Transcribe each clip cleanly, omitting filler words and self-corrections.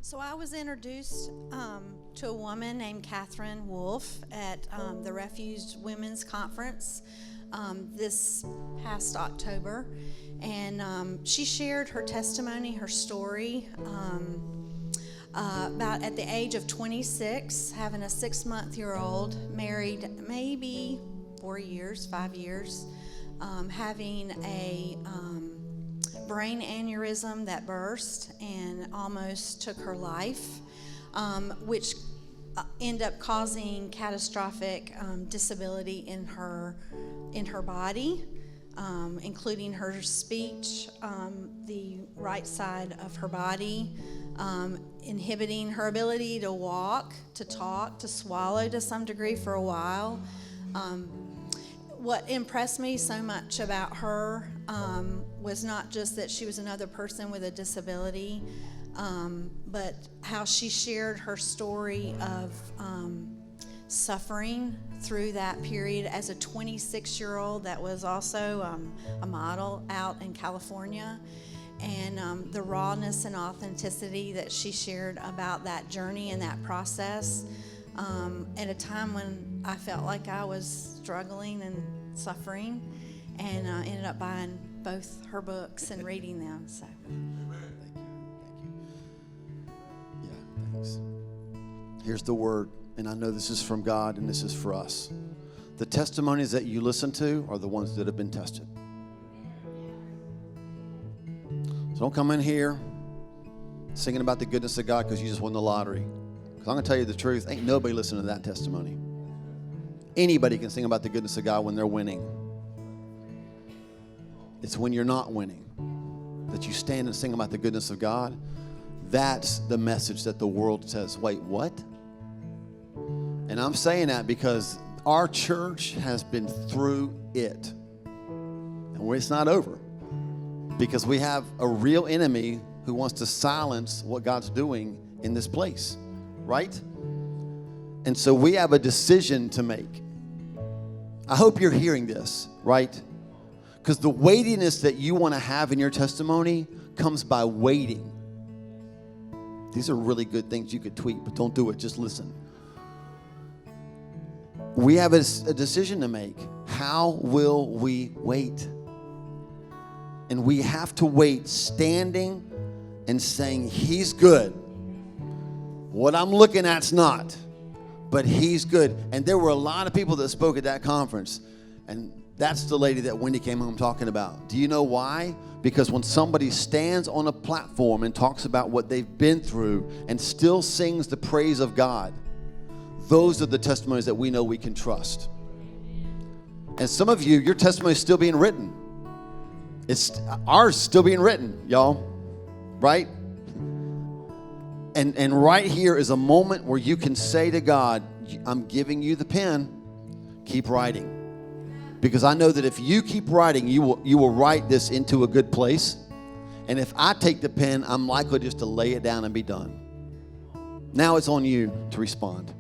So I was introduced to a woman named Catherine Wolfe at the Refuged Women's Conference this past October. And she shared her testimony, her story, about at the age of 26, having a 6-month-old, married maybe 5 years, having a brain aneurysm that burst and almost took her life, which ended up causing catastrophic disability in her body, including her speech, the right side of her body, inhibiting her ability to walk, to talk, to swallow to some degree for a while. What impressed me so much about her was not just that she was another person with a disability, but how she shared her story of suffering through that period as a 26-year-old that was also a model out in California, and the rawness and authenticity that she shared about that journey and that process at a time when I felt like I was struggling and suffering, and ended up buying both her books and reading them. So. Thank you. Yeah, thanks. Here's the word, and I know this is from God and this is for us. The testimonies that you listen to are the ones that have been tested. So don't come in here singing about the goodness of God because you just won the lottery. Because I'm going to tell you the truth, ain't nobody listening to that testimony. Anybody can sing about the goodness of God when they're winning. It's when you're not winning that you stand and sing about the goodness of God. That's the message that the world says, wait, what? And I'm saying that because our church has been through it. And it's not over. Because we have a real enemy who wants to silence what God's doing in this place. Right? And so we have a decision to make. I hope you're hearing this, right? Because the weightiness that you want to have in your testimony comes by waiting. These are really good things you could tweet, but don't do it. Just listen. We have a decision to make. How will we wait? And we have to wait standing and saying, He's good. What I'm looking at's not, but He's good. And there were a lot of people that spoke at that conference, and that's the lady that Wendy came home talking about. Do you know why? Because when somebody stands on a platform and talks about what they've been through and still sings the praise of God, those are the testimonies that we know we can trust. And some of you, your testimony is still being written. It's ours still being written, y'all, right? And right here is a moment where you can say to God, I'm giving you the pen, keep writing. Because I know that if you keep writing, you will write this into a good place. And if I take the pen, I'm likely just to lay it down and be done. Now it's on you to respond.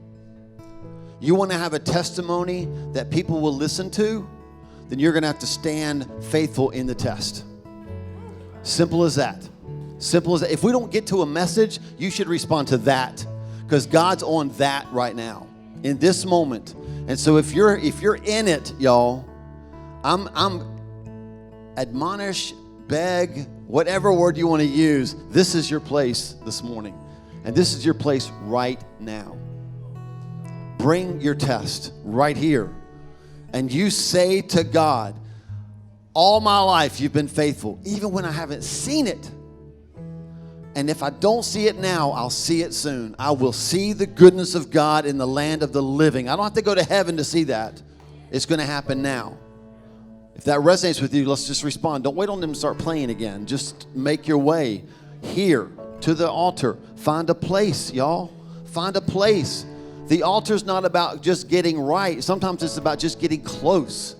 You want to have a testimony that people will listen to, then you're going to have to stand faithful in the test. Simple as that. Simple as that. If we don't get to a message, you should respond to that, because God's on that right now in this moment. And so if you're in it, y'all, I'm admonish, beg, whatever word you want to use. This is your place this morning, and this is your place right now. Bring your test right here, and you say to God, all my life you've been faithful, even when I haven't seen it. And if I don't see it now, I'll see it soon. I will see the goodness of God in the land of the living. I don't have to go to heaven to see that. It's going to happen now. If that resonates with you, let's just respond. Don't wait on them to start playing again. Just make your way here to the altar. Find a place, y'all. Find a place. The altar's not about just getting right. Sometimes it's about just getting close.